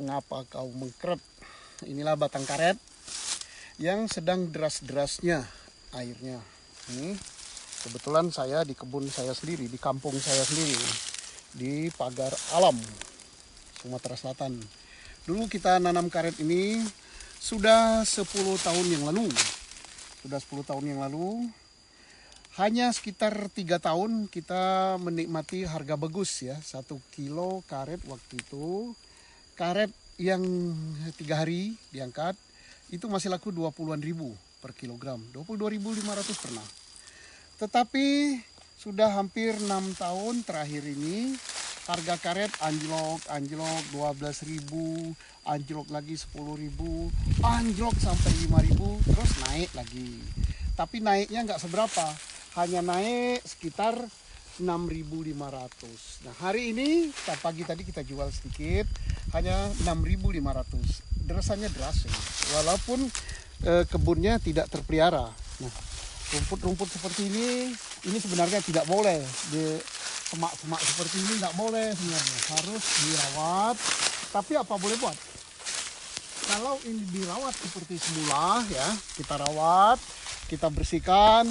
Mengapa kau mengkeret? Inilah batang karet yang sedang deras-derasnya airnya. Ini kebetulan saya di kebun saya sendiri, di kampung saya sendiri, di Pagar Alam, Sumatera Selatan. Dulu kita nanam karet ini sudah 10 tahun yang lalu. Sudah 10 tahun yang lalu. Hanya sekitar 3 tahun kita menikmati harga bagus ya. 1 kilo karet waktu itu. Karet yang 3 hari diangkat itu masih laku 20-an ribu per kilogram. 22.500 pernah. Tetapi sudah hampir 6 tahun terakhir ini harga karet anjlok 12.000, anjlok lagi 10.000, anjlok sampai 5.000, terus naik lagi. Tapi naiknya nggak seberapa, hanya naik sekitar 6.500. Nah hari ini pagi tadi kita jual sedikit, hanya 6.500. Derasannya deras ya. Walaupun kebunnya tidak terpelihara. Nah rumput-rumput seperti ini sebenarnya tidak boleh. Di semak-semak seperti ini tidak boleh sebenarnya, harus dirawat. Tapi apa boleh buat? Kalau ini dirawat seperti semula ya, kita rawat, kita bersihkan,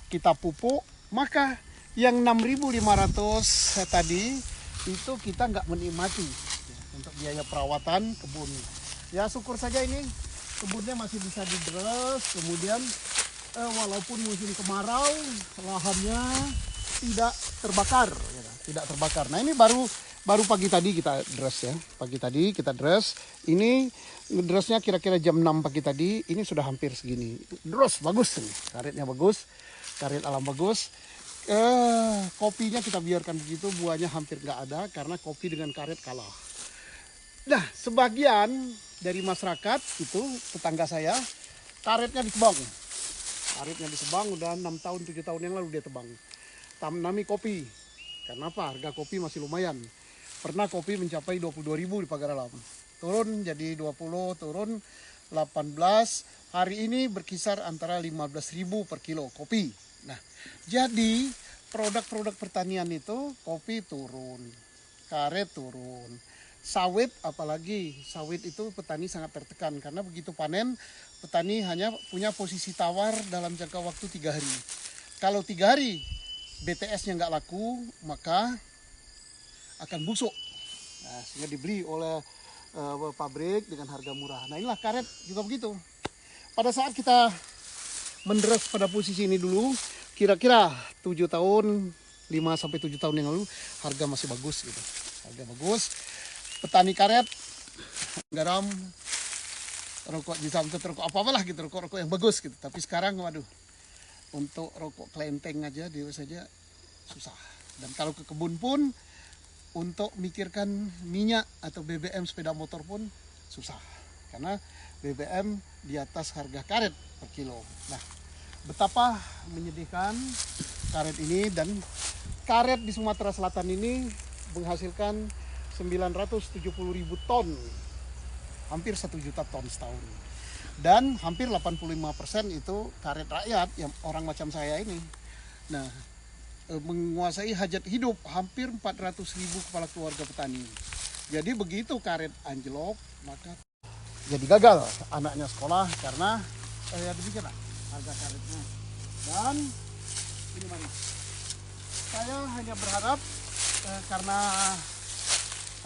kita pupuk, maka yang 6.500 tadi itu kita nggak menikmati ya, untuk biaya perawatan kebun. Ya syukur saja ini kebunnya masih bisa didres, kemudian walaupun musim kemarau lahannya tidak terbakar, ya, tidak terbakar. Nah ini baru pagi tadi kita dress ya, pagi tadi kita dress. Ini dressnya kira-kira jam 6 pagi tadi. Ini sudah hampir segini. Dress bagus nih, karetnya bagus, karet alam bagus. Kopinya kita biarkan begitu, buahnya hampir nggak ada karena kopi dengan karet kalah. Nah sebagian dari masyarakat itu tetangga saya karetnya ditebang. Karetnya ditebang udah 6 tahun 7 tahun yang lalu dia tebang. Tanami kopi. Karena apa? Harga kopi masih lumayan. Pernah kopi mencapai 22.000 di Pagar Alam. Turun jadi 20, turun 18. Hari ini berkisar antara 15.000 per kilo kopi. Nah, jadi produk-produk pertanian itu kopi turun, karet turun, sawit apalagi. Sawit itu petani sangat tertekan karena begitu panen petani hanya punya posisi tawar dalam jangka waktu 3 hari. Kalau 3 hari BTS-nya nggak laku, maka akan busuk. Nah, sehingga dibeli oleh pabrik dengan harga murah. Nah inilah karet juga begitu. Pada saat kita menderes pada posisi ini dulu, kira-kira 7 tahun, 5-7 tahun yang lalu, harga masih bagus gitu. Harga bagus. Petani karet, garam, rokok disamtet, rokok apa-apalah gitu, rokok-rokok yang bagus gitu. Tapi sekarang waduh, untuk rokok kelenteng aja dia saja susah. Dan kalau ke kebun pun untuk mikirkan minyak atau BBM sepeda motor pun susah. Karena BBM di atas harga karet per kilo. Nah, betapa menyedihkan karet ini. Dan karet di Sumatera Selatan ini menghasilkan 970.000 ton. Hampir 1 juta ton setahun. Dan hampir 85% itu karet rakyat yang orang macam saya ini. Nah, menguasai hajat hidup hampir 400.000 kepala keluarga petani. Jadi begitu karet anjlok, maka jadi gagal anaknya sekolah karena ya demikianlah harga karetnya. Dan ini mari, saya hanya berharap karena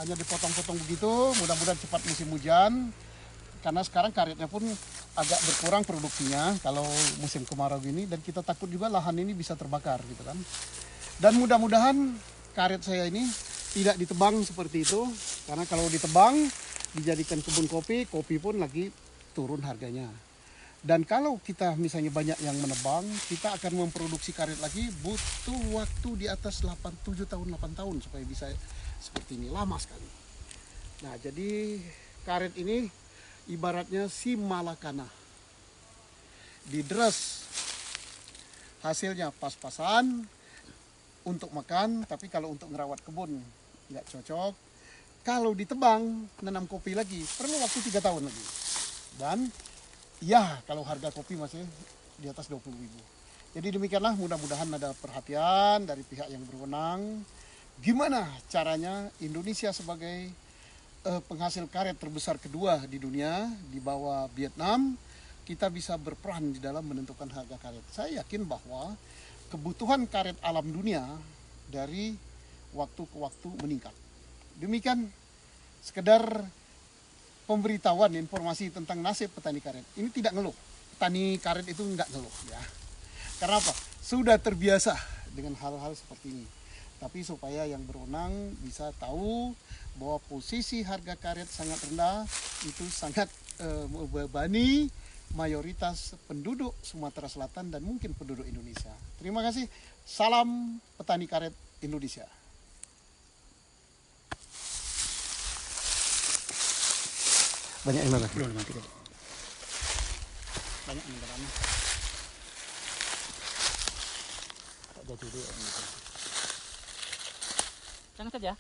hanya dipotong-potong begitu, mudah-mudahan cepat musim hujan. Karena sekarang karetnya pun agak berkurang produksinya kalau musim kemarau gini, dan kita takut juga lahan ini bisa terbakar gitu kan. Dan mudah-mudahan karet saya ini tidak ditebang seperti itu, karena kalau ditebang dijadikan kebun kopi, kopi pun lagi turun harganya. Dan kalau kita misalnya banyak yang menebang, kita akan memproduksi karet lagi, butuh waktu di atas 7 tahun 8 tahun supaya bisa seperti ini, lama sekali. Nah jadi karet ini ibaratnya si malakana, didres, hasilnya pas-pasan untuk makan, tapi kalau untuk ngerawat kebun nggak cocok. Kalau ditebang, nanam kopi lagi, perlu waktu 3 tahun lagi. Dan ya kalau harga kopi masih di atas 20.000. Jadi demikianlah, mudah-mudahan ada perhatian dari pihak yang berwenang. Gimana caranya Indonesia sebagai penghasil karet terbesar kedua di dunia di bawah Vietnam, kita bisa berperan di dalam menentukan harga karet. Saya yakin bahwa kebutuhan karet alam dunia dari waktu ke waktu meningkat. Demikian sekedar pemberitahuan informasi tentang nasib petani karet. Ini tidak ngeluh. Petani karet itu enggak ngeluh ya. Karena apa? Sudah terbiasa dengan hal-hal seperti ini. Tapi supaya yang berwenang bisa tahu bahwa posisi harga karet sangat rendah, itu sangat membebani mayoritas penduduk Sumatera Selatan dan mungkin penduduk Indonesia. Terima kasih. Salam petani karet Indonesia. Banyak yang mana? Belum mati deh. Banyak yang mana? Tak jadi dulu. Jangan saja.